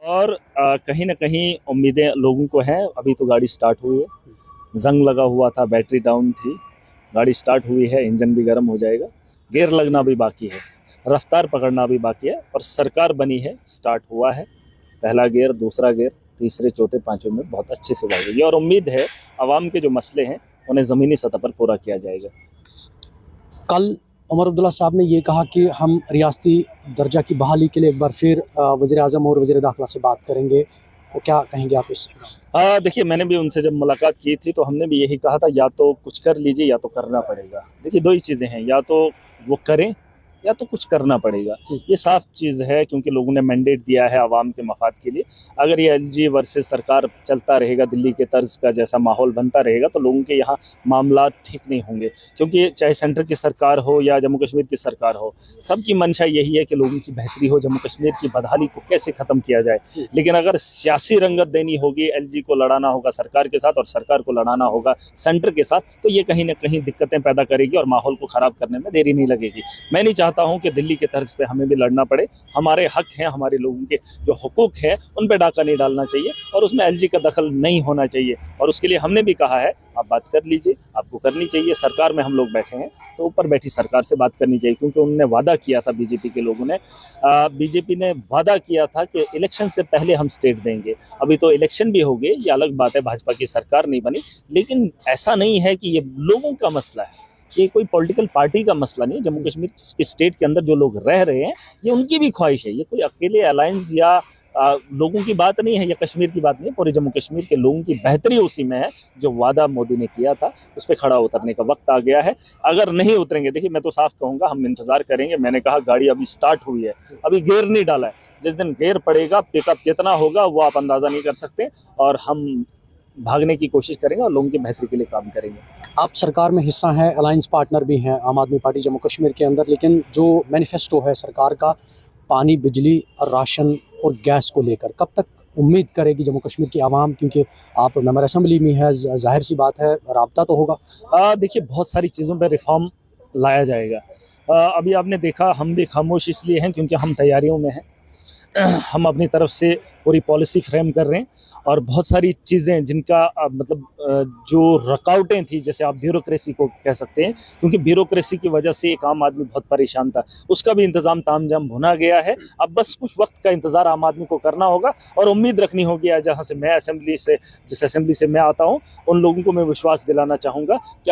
और कहीं ना कहीं उम्मीदें लोगों को हैं। अभी तो गाड़ी स्टार्ट हुई है, जंग लगा हुआ था, बैटरी डाउन थी, गाड़ी स्टार्ट हुई है, इंजन भी गर्म हो जाएगा, गियर लगना भी बाकी है, रफ्तार पकड़ना भी बाकी है। और सरकार बनी है, स्टार्ट हुआ है, पहला गियर, दूसरा गियर, तीसरे, चौथे, पांचवें में बहुत अच्छे से भागेगी। और उम्मीद है आवाम के जो मसले हैं उन्हें ज़मीनी सतह पर पूरा किया जाएगा। कल उमर अब्दुल्ला साहब ने ये कहा कि हम रियासती दर्जा की बहाली के लिए एक बार फिर वज़ीर आज़म और वज़ीर दाखिला से बात करेंगे, तो क्या कहेंगे आप इससे? देखिए, मैंने भी उनसे जब मुलाकात की थी तो हमने भी यही कहा था, या तो कुछ कर लीजिए या तो करना पड़ेगा। देखिए, दो ही चीज़ें हैं, या तो वो करें या तो कुछ करना पड़ेगा। ये साफ चीज़ है, क्योंकि लोगों ने मैंडेट दिया है आवाम के मफाद के लिए। अगर ये एलजी वर्सेस सरकार चलता रहेगा, दिल्ली के तर्ज का जैसा माहौल बनता रहेगा, तो लोगों के यहाँ मामला ठीक नहीं होंगे। क्योंकि चाहे सेंटर की सरकार हो या जम्मू कश्मीर की सरकार हो, सबकी मंशा यही है कि लोगों की बेहतरी हो, जम्मू कश्मीर की बदहाली को कैसे ख़त्म किया जाए। लेकिन अगर सियासी रंगत देनी होगी, एलजी को लड़ाना होगा सरकार के साथ और सरकार को लड़ाना होगा सेंटर के साथ, तो ये कहीं ना कहीं दिक्कतें पैदा करेगी और माहौल को ख़राब करने में देरी नहीं लगेगी। मैं नहीं चाहता हूं कि दिल्ली के तर्ज पे हमें भी लड़ना पड़े। हमारे हक हैं, हमारे लोगों के जो हुकूक है उन पे डाका नहीं डालना चाहिए और उसमें एलजी का दखल नहीं होना चाहिए। और उसके लिए हमने भी कहा है, आप बात कर लीजिए, आपको करनी चाहिए। सरकार में हम लोग बैठे हैं तो ऊपर बैठी सरकार से बात करनी चाहिए, क्योंकि उन्होंने वादा किया था, बीजेपी के लोगों ने, बीजेपी ने वादा किया था कि इलेक्शन से पहले हम स्टेट देंगे। अभी तो इलेक्शन भी हो गए, ये अलग बात है, भाजपा की सरकार नहीं बनी, लेकिन ऐसा नहीं है कि ये लोगों का मसला है, ये कोई पॉलिटिकल पार्टी का मसला नहीं है। जम्मू कश्मीर के स्टेट के अंदर जो लोग रह रहे हैं, ये उनकी भी ख्वाहिश है। ये कोई अकेले अलायंस या लोगों की बात नहीं है, या कश्मीर की बात नहीं है। पूरे जम्मू कश्मीर के लोगों की बेहतरी उसी में है। जो वादा मोदी ने किया था उस पर खड़ा उतरने का वक्त आ गया है। अगर नहीं उतरेंगे, देखिए मैं तो साफ कहूँगा, हम इंतजार करेंगे। मैंने कहा, गाड़ी अभी स्टार्ट हुई है, अभी गियर नहीं डाला है। जिस दिन गियर पड़ेगा, पिकअप कितना होगा वो आप अंदाज़ा नहीं कर सकते। और हम भागने की कोशिश करेंगे और लोगों की बेहतरी के लिए काम करेंगे। आप सरकार में हिस्सा हैं, अलायंस पार्टनर भी हैं आम आदमी पार्टी जम्मू कश्मीर के अंदर, लेकिन जो मैनिफेस्टो है सरकार का पानी, बिजली और राशन और गैस को लेकर, कब तक उम्मीद करेगी जम्मू कश्मीर की आवाम? क्योंकि आप मेंबर असेंबली में है, जाहिर सी बात है राब्ता तो होगा। देखिए, बहुत सारी चीज़ों पर रिफॉर्म लाया जाएगा। अभी आपने देखा, हम भी खामोश इसलिए हैं क्योंकि हम तैयारियों में हैं। हम अपनी तरफ से पूरी पॉलिसी फ्रेम कर रहे हैं और बहुत सारी चीज़ें जिनका जो रुकावटें थी, जैसे आप ब्यूरोक्रेसी को कह सकते हैं, क्योंकि ब्यूरोक्रेसी की वजह से एक आम आदमी बहुत परेशान था, उसका भी इंतज़ाम तामझाम भुना गया है। अब बस कुछ वक्त का इंतज़ार आम आदमी को करना होगा और उम्मीद रखनी होगी। जहाँ से मैं जिस असेंबली से मैं आता हूँ, उन लोगों को मैं विश्वास दिलाना चाहूँगा कि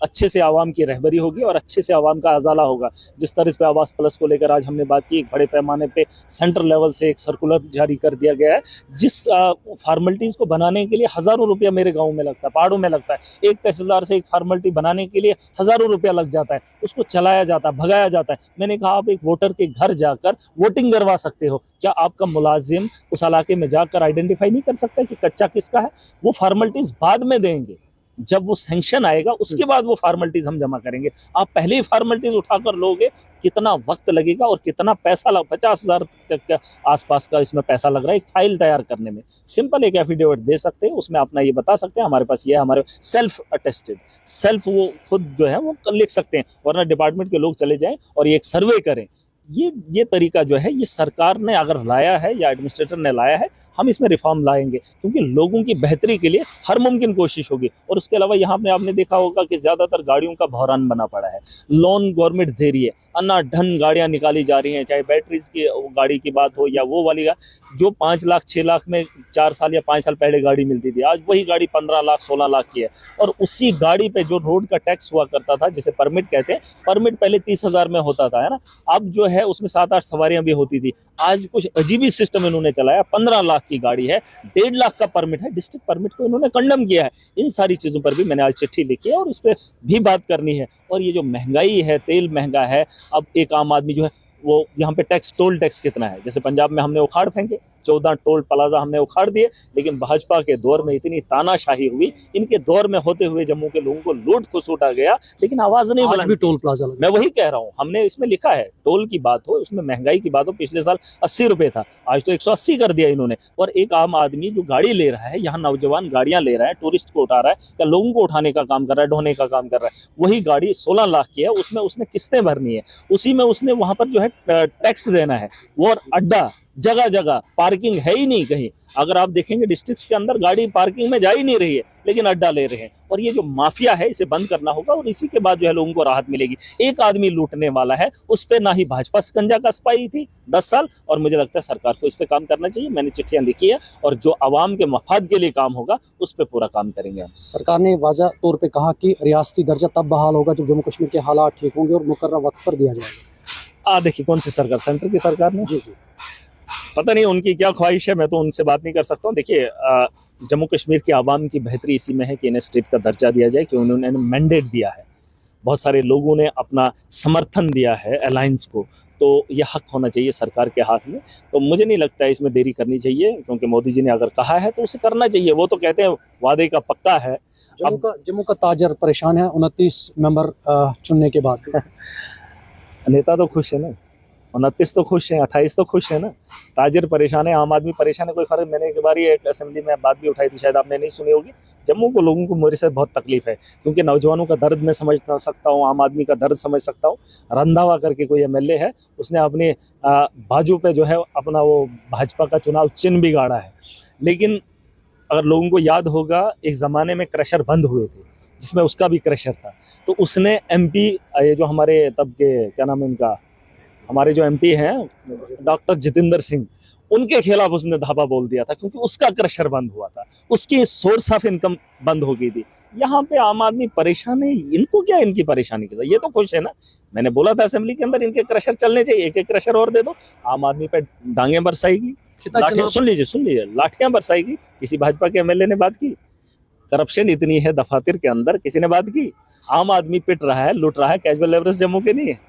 अच्छे से आवाम की रहबरी होगी और अच्छे से आवाम का अजाला होगा। जिस तरह पे आवास प्लस को लेकर आज हमने बात की, एक बड़े पैमाने पे सेंट्रल लेवल से एक सर्कुलर जारी कर दिया गया है, जिस फार्मेलिटीज़ को बनाने के लिए हज़ारों रुपया मेरे गांव में लगता है, पहाड़ों में लगता है। एक तहसीलदार से एक फार्मेलिटी बनाने के लिए हज़ारों रुपया लग जाता है, उसको चलाया जाता है, भगाया जाता है। मैंने कहा, आप एक वोटर के घर जाकर वोटिंग करवा सकते हो, क्या आपका मुलाजिम उस इलाके में जाकर आइडेंटिफाई नहीं कर सकता कि कच्चा किसका है? वो फार्मेलिटीज़ बाद में देंगे, जब वो सैंक्शन आएगा उसके बाद वो फार्मेलिटीज हम जमा करेंगे। आप पहले ही फार्मेलिटीज उठाकर लोगे, कितना वक्त लगेगा और कितना पैसा 50,000 तक के आसपास का इसमें पैसा लग रहा है एक फाइल तैयार करने में। सिंपल एक एफिडेविट दे सकते हैं, उसमें अपना ये बता सकते हैं, हमारे पास ये है, हमारे सेल्फ अटेस्टेड, सेल्फ वो खुद जो है वो लिख सकते हैं। वरना डिपार्टमेंट के लोग चले जाएं और ये एक सर्वे करें। ये तरीका जो है, ये सरकार ने अगर लाया है या एडमिनिस्ट्रेटर ने लाया है, हम इसमें रिफॉर्म लाएंगे, क्योंकि लोगों की बेहतरी के लिए हर मुमकिन कोशिश होगी। और उसके अलावा यहाँ पे आपने देखा होगा कि ज़्यादातर गाड़ियों का बहरान बना पड़ा है। लोन गवर्नमेंट दे रही है, अन्नाढन गाड़ियाँ निकाली जा रही हैं, चाहे बैटरीज की गाड़ी की बात हो या वो वाली जो 5 लाख 6 लाख में 4 साल या 5 साल पहले गाड़ी मिलती थी, आज वही गाड़ी 15 लाख 16 लाख की है। और उसी गाड़ी पे जो रोड का टैक्स हुआ करता था, जिसे परमिट कहते हैं, परमिट पहले 30,000 में होता था, है ना, अब जो है उसमें 7-8 सवारियां भी होती थी। आज कुछ अजीब ही सिस्टम इन्होंने चलाया, 15 लाख की गाड़ी है, 1.5 लाख का परमिट है, डिस्ट्रिक्ट परमिट को इन्होंने कंडम किया है। इन सारी चीज़ों पर भी मैंने आज चिट्ठी लिखी है और इस पर भी बात करनी है। और ये जो महंगाई है, तेल महंगा है, अब एक आम आदमी जो है वो यहाँ पे टोल टैक्स कितना है, जैसे पंजाब में हमने उखाड़ फेंके, 14 टोल प्लाजा हमने उखाड़ दिए, लेकिन भाजपा के दौर में इतनी तानाशाही हुई, इनके दौर में होते हुए जम्मू के लोगों को लूट खसूटा गया, लेकिन आवाज नहीं बुलंद। टोल प्लाजा मैं वही कह रहा हूँ, हमने इसमें लिखा है, टोल की बात हो, उसमें महंगाई की बात हो, पिछले साल 80 रुपए था, आज तो 180 कर दिया इन्होंने। और एक आम आदमी जो गाड़ी ले रहा है, यहाँ नौजवान गाड़ियां ले रहा है, टूरिस्ट को उठा रहा है या लोगों को उठाने का काम कर रहा है, ढोने का काम कर रहा है, वही गाड़ी 16 लाख की है, उसमें उसने किस्तें भरनी है, उसी में उसने वहां पर जो है टैक्स देना है, वो और अड्डा जगह जगह पार्किंग है ही नहीं कहीं। अगर आप देखेंगे डिस्ट्रिक्ट्स के अंदर गाड़ी पार्किंग में जा ही नहीं रही है, लेकिन अड्डा ले रहे हैं। और ये जो माफिया है इसे बंद करना होगा, और इसी के बाद जो है लोगों को राहत मिलेगी। एक आदमी लूटने वाला है, उस पर ना ही भाजपा शिकंजा कस पाई थी 10 साल, और मुझे लगता है सरकार को इस पे काम करना चाहिए। मैंने चिट्ठियां लिखी है, और जो आवाम के मफाद के लिए काम होगा उस पर पूरा काम करेंगे हम। सरकार ने वाज़ा तौर पे कहा कि रियासती दर्जा तब बहाल होगा जब जम्मू कश्मीर के हालात ठीक होंगे और मुकर्रर वक्त पर दिया जाएगा। देखिए कौन सी सरकार, सेंटर की सरकार ने, जी जी, पता नहीं उनकी क्या ख्वाहिश है, मैं तो उनसे बात नहीं कर सकता हूँ। देखिए जम्मू कश्मीर के आवाम की बेहतरी इसी में है कि इन्हें स्टेट का दर्जा दिया जाए, कि उन्होंने मैंडेट दिया है। बहुत सारे लोगों ने अपना समर्थन दिया है अलायंस को, तो ये हक होना चाहिए सरकार के हाथ में। तो मुझे नहीं लगता है इसमें देरी करनी चाहिए, क्योंकि मोदी जी ने अगर कहा है तो उसे करना चाहिए। वो तो कहते हैं वादे का पक्का है। जम्मू का ताजर परेशान है 29 मेंबर चुनने के बाद। नेता तो खुश है ना, 29 तो खुश हैं, 28 तो खुश है ना। ताजिर परेशान है, आम आदमी परेशान है, कोई फर्क। मैंने एक बार एक असेंबली में बात भी उठाई थी, शायद आपने नहीं सुनी होगी। जम्मू को लोगों को मेरे से बहुत तकलीफ है, क्योंकि नौजवानों का दर्द मैं समझ सकता हूँ, आम आदमी का दर्द समझ सकता हूँ। रंधावा करके कोई एमएलए है, उसने अपने बाजू पे जो है अपना वो भाजपा का चुनाव चिन्ह भी गाड़ा है। लेकिन अगर लोगों को याद होगा, एक ज़माने में क्रशर बंद हुए थे, जिसमें उसका भी क्रशर था, तो उसने एमपी, ये जो हमारे तब के क्या नाम है इनका, हमारे जो एमपी हैं डॉक्टर जितेंद्र सिंह, उनके खिलाफ उसने धावा बोल दिया था, क्योंकि उसका क्रशर बंद हुआ था, उसकी सोर्स ऑफ इनकम बंद हो गई थी। यहाँ पे आम आदमी परेशान है, इनको क्या इनकी परेशानी के साथ, ये तो खुश है ना। मैंने बोला था असेंबली के अंदर इनके क्रशर चलने चाहिए, एक एक क्रशर और दे दो, आम आदमी पे डांगे बरसाएगी, लाठियां, सुन लीजिए, लाठियां बरसाएगी। किसी भाजपा के एमएलए ने बात की? करप्शन इतनी है दफातर के अंदर, किसी ने बात की? आम आदमी पिट रहा है, लूट रहा है, कैजुअल लेबरर्स जम्मू के नहीं है,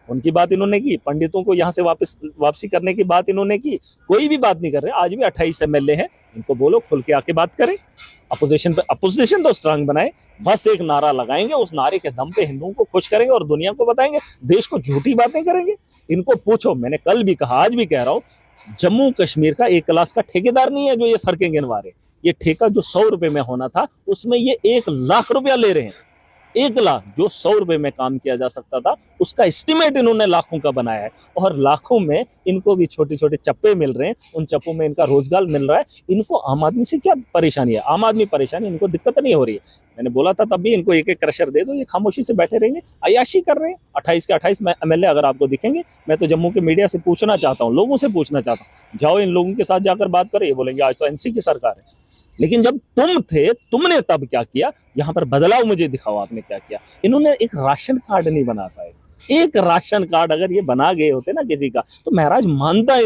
उनकी बात इन्होंने की। पंडितों को यहाँ से वापसी करने की बात इन्होंने की, कोई भी बात नहीं कर रहे। आज भी 28 एमएलए हैं, इनको बोलो खुल के आके बात करें। अपोजिशन तो स्ट्रांग बनाए, बस एक नारा लगाएंगे, उस नारे के दम पे हिंदुओं को खुश करेंगे और दुनिया को बताएंगे, देश को झूठी बातें करेंगे। इनको पूछो, मैंने कल भी कहा, आज भी कह रहा हूँ, जम्मू कश्मीर का एक क्लास का ठेकेदार नहीं है जो ये सड़कें गिनवा रहे। ये ठेका जो 100 रुपए में होना था, उसमें ये 1 लाख रुपया ले रहे हैं। 1 लाख, जो 100 रुपए में काम किया जा सकता था, उसका एस्टिमेट इन्होंने लाखों का बनाया है। और लाखों में इनको भी छोटे छोटे चप्पे मिल रहे हैं, उन चप्पों में इनका रोजगार मिल रहा है। इनको आम आदमी से क्या परेशानी है? आम आदमी परेशानी, इनको दिक्कत नहीं हो रही है। मैंने बोला था तब भी, इनको एक एक क्रशर दे दो, ये खामोशी से बैठे रहेंगे, अयाशी कर रहे हैं। 28 के 28 एमएलए अगर आपको दिखेंगे, मैं तो जम्मू के मीडिया से पूछना चाहता हूँ, लोगों से पूछना चाहता हूँ, जाओ इन लोगों के साथ जाकर बात करो, ये बोलेंगे आज तो एनसी की सरकार है। लेकिन जब तुम थे, तुमने तब क्या किया? यहाँ पर बदलाव मुझे दिखाओ, आपने क्या किया? इन्होंने एक राशन कार्ड नहीं बना पाए। एक राशन कार्ड अगर ये बना गए होते ना किसी का, तो महाराज मानता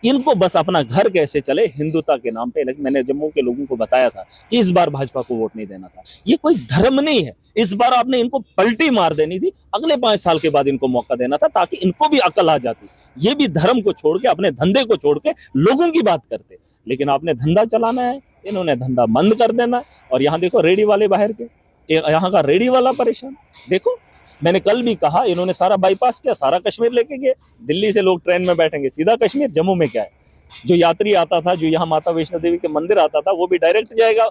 इनको बस अपना घर कैसे चले हिंदुता के नाम पे। लेकिन मैंने जम्मू के लोगों को बताया था कि इस बार भाजपा को वोट नहीं देना था, ये कोई धर्म नहीं है। इस बार आपने इनको पलटी मार देनी थी, अगले 5 साल के बाद इनको मौका देना था, ताकि इनको भी अकल आ जाती, ये भी धर्म को छोड़ के, अपने धंधे को छोड़ के लोगों की बात करते। लेकिन आपने धंधा चलाना है, इन्होंने धंधा बंद कर देना। और यहाँ देखो रेडी वाले बाहर के, यहाँ का रेडी वाला परेशान। देखो, मैंने कल भी कहा, इन्होंने सारा बाईपास किया, सारा कश्मीर लेके गए। दिल्ली से लोग ट्रेन में बैठेंगे सीधा कश्मीर, जम्मू में क्या है? जो यात्री आता था, जो यहाँ माता वैष्णो देवी के मंदिर आता था, वो भी डायरेक्ट जाएगा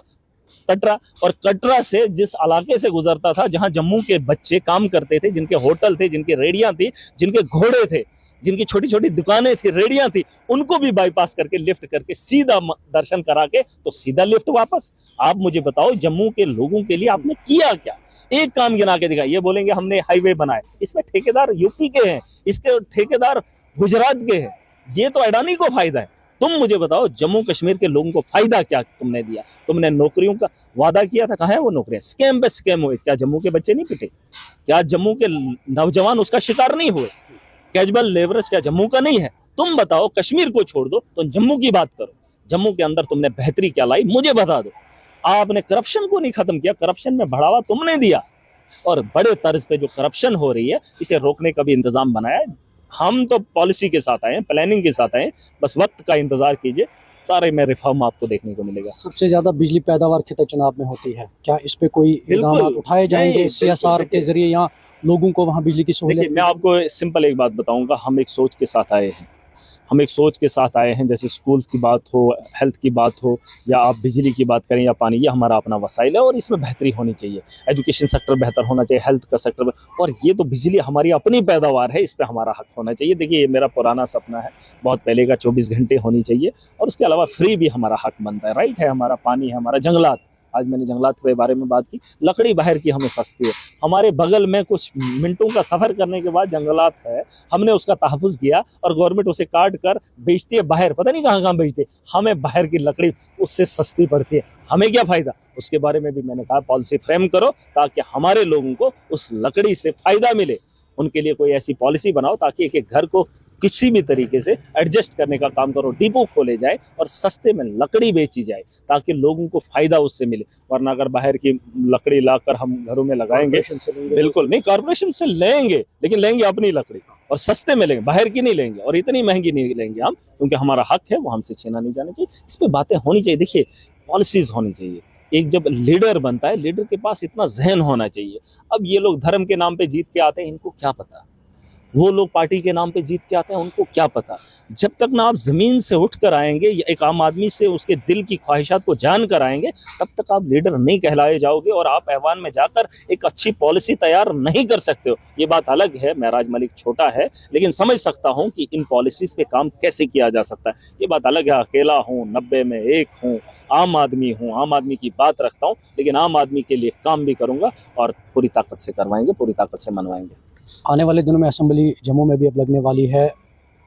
कटरा। और कटरा से जिस इलाके से गुजरता था, जहाँ जम्मू के बच्चे काम करते थे, जिनके होटल थे, जिनकी रेडियां थी, जिनके घोड़े थे, जिनकी छोटी छोटी दुकानें थी, रेडियां थी, उनको भी बाईपास करके, लिफ्ट करके, सीधा दर्शन करा के, तो सीधा लिफ्ट वापस। आप मुझे बताओ, जम्मू के लोगों के लिए आपने किया क्या? एक काम गिना के दिखा। ये बोलेंगे हमने हाईवे बनाए, इसमें ठेकेदार यूपी के हैं, इसके ठेकेदार गुजरात के हैं, ये तो अडानी को फायदा है। तुम मुझे बताओ, जम्मू कश्मीर के लोगों को फायदा क्या तुमने दिया? तुमने नौकरियों का वादा किया था, कहाँ है वो नौकरियां? स्कैम पे स्कैम हुए। क्या जम्मू के बच्चे नहीं पिटे? क्या जम्मू के नौजवान उसका शिकार नहीं हुए? कैजुअल लेबरर्स क्या जम्मू का नहीं है? तुम बताओ, कश्मीर को छोड़ दो, तो जम्मू की बात करो। जम्मू के अंदर तुमने बेहतरी क्या लाई, मुझे बता दो। आपने करप्शन को नहीं खत्म किया, करप्शन में बढ़ावा तुमने दिया, और बड़े तर्ज पे जो करप्शन हो रही है, इसे रोकने का भी इंतजाम बनाया है। हम तो पॉलिसी के साथ आए हैं, प्लानिंग के साथ आए हैं, बस वक्त का इंतजार कीजिए, सारे में रिफॉर्म आपको देखने को मिलेगा। सबसे ज्यादा बिजली पैदावार खिता चुनाव में होती है, क्या इस पे कोई इक़दाम उठाए जाएंगे सीएसआर के जरिए, या लोगों को वहाँ बिजली की सहूलियत? मैं आपको सिंपल एक बात बताऊंगा, हम एक सोच के साथ आए हैं। हम एक सोच के साथ आए हैं, जैसे स्कूल्स की बात हो, हेल्थ की बात हो, या आप बिजली की बात करें या पानी, ये हमारा अपना वसाइल है और इसमें बेहतरी होनी चाहिए। एजुकेशन सेक्टर बेहतर होना चाहिए, हेल्थ का सेक्टर, और ये तो बिजली हमारी अपनी पैदावार है, इस पे हमारा हक होना चाहिए। देखिए, ये मेरा पुराना सपना है, बहुत पहले का, 24 घंटे होनी चाहिए, और उसके अलावा फ्री भी हमारा हक बनता है। राइट है, हमारा पानी है, हमारा जंगलात, आज मैंने जंगलात के बारे में बात की, लकड़ी बाहर की हमें सस्ती है। हमारे बगल में कुछ मिनटों का सफर करने के बाद जंगलात है, हमने उसका तहफ़्फ़ुज़ किया और गवर्नमेंट उसे काट कर बेचती है बाहर, पता नहीं कहाँ कहाँ बेचती है। हमें बाहर की लकड़ी उससे सस्ती पड़ती है, हमें क्या फ़ायदा? उसके बारे में भी मैंने कहा पॉलिसी फ्रेम करो ताकि हमारे लोगों को उस लकड़ी से फ़ायदा मिले। उनके लिए कोई ऐसी पॉलिसी बनाओ ताकि एक एक घर को किसी भी तरीके से एडजस्ट करने का काम करो, डिपो खोले जाए और सस्ते में लकड़ी बेची जाए ताकि लोगों को फायदा उससे मिले। वरना अगर बाहर की लकड़ी लाकर हम घरों में लगाएंगे, बिल्कुल नहीं, कॉर्पोरेशन से लेंगे, लेकिन लेंगे अपनी लकड़ी और सस्ते में लेंगे, बाहर की नहीं लेंगे और इतनी महंगी नहीं लेंगे हम, क्योंकि हमारा हक है, वो हमसे छीना नहीं जाना चाहिए। इस पर बातें होनी चाहिए। देखिए, पॉलिसीज होनी चाहिए। एक जब लीडर बनता है, लीडर के पास इतना जहन होना चाहिए। अब ये लोग धर्म के नाम पे जीत के आते हैं, इनको क्या पता? वो लोग पार्टी के नाम पे जीत के आते हैं, उनको क्या पता? जब तक ना आप जमीन से उठ कर आएंगे, एक आम आदमी से उसके दिल की ख्वाहिशात को जान कर आएंगे, तब तक आप लीडर नहीं कहलाए जाओगे और आप ऐवान में जाकर एक अच्छी पॉलिसी तैयार नहीं कर सकते हो। ये बात अलग है, महराज मलिक छोटा है, लेकिन समझ सकता हूँ कि इन पॉलिसीज पे काम कैसे किया जा सकता है। ये बात अलग है, अकेला हूँ, 90 में एक हूँ, आम आदमी हूँ, आम आदमी की बात रखता हूँ, लेकिन आम आदमी के लिए काम भी करूँगा और पूरी ताकत से करवाएंगे, पूरी ताकत से मनवाएंगे। आने वाले दिनों में असेंबली जम्मू में भी अब लगने वाली है।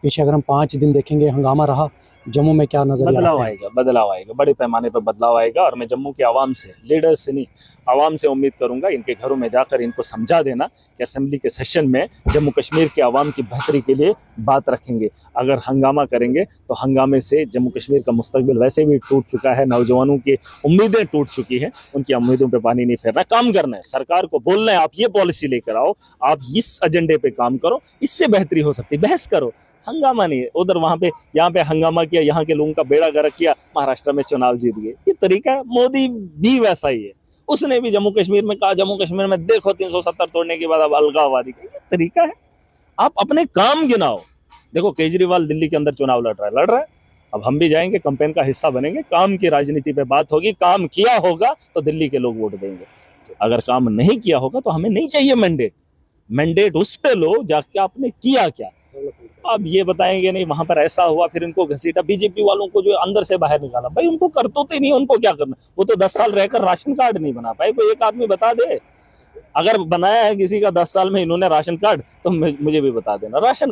पीछे अगर हम 5 दिन देखेंगे, हंगामा रहा जम्मू में, क्या नजर बदलाव आएगा, बदलाव आएगा, बड़े पैमाने पर बदलाव आएगा। और मैं जम्मू के आवाम से, लीडर से नहीं, आवाम से उम्मीद करूंगा, इनके घरों में जाकर इनको समझा देना कि असेंबली के सेशन में जम्मू कश्मीर के आवाम की बेहतरी के लिए बात रखेंगे। अगर हंगामा करेंगे तो हंगामे से जम्मू कश्मीर का मुस्तकबिल वैसे भी टूट चुका है, नौजवानों की उम्मीदें टूट चुकी हैं, उनकी उम्मीदों पर पानी नहीं फेरना, काम करना है। सरकार को बोलना है, आप ये पॉलिसी लेकर आओ, आप इस एजेंडे पे काम करो, इससे बेहतरी हो सकती है, बहस करो, हंगामा नहीं। उधर वहां पे, यहाँ पे हंगामा किया, यहाँ के लोगों का बेड़ा गर्क किया, महाराष्ट्र में चुनाव जीत गए, ये तरीका है। मोदी भी वैसा ही है, उसने भी जम्मू कश्मीर में कहा, जम्मू कश्मीर में देखो 370 तोड़ने के बाद अब अलगाववादी का, ये तरीका है। आप अपने काम गिनाओ। देखो, केजरीवाल दिल्ली के अंदर चुनाव लड़ रहा है, अब हम भी जाएंगे, कैंपेन का हिस्सा बनेंगे, काम की राजनीति पे बात होगी, काम किया होगा तो दिल्ली के लोग वोट देंगे, अगर काम नहीं किया होगा तो हमें नहीं चाहिए मैंडेट उस पे लो जाके आपने किया क्या। अब ये बताएंगे नहीं वहां पर ऐसा हुआ, फिर इनको घसीटा, बीजेपी वालों को जो अंदर से बाहर निकाला। भाई उनको करतूत ही नहीं, उनको क्या करना, वो तो 10 साल रहकर राशन कार्ड नहीं बना पाए। कोई एक आदमी बता दे, अगर बनाया है किसी का 10 साल में इन्होंने राशन कार्ड, तो मुझे भी बता देना। Ration card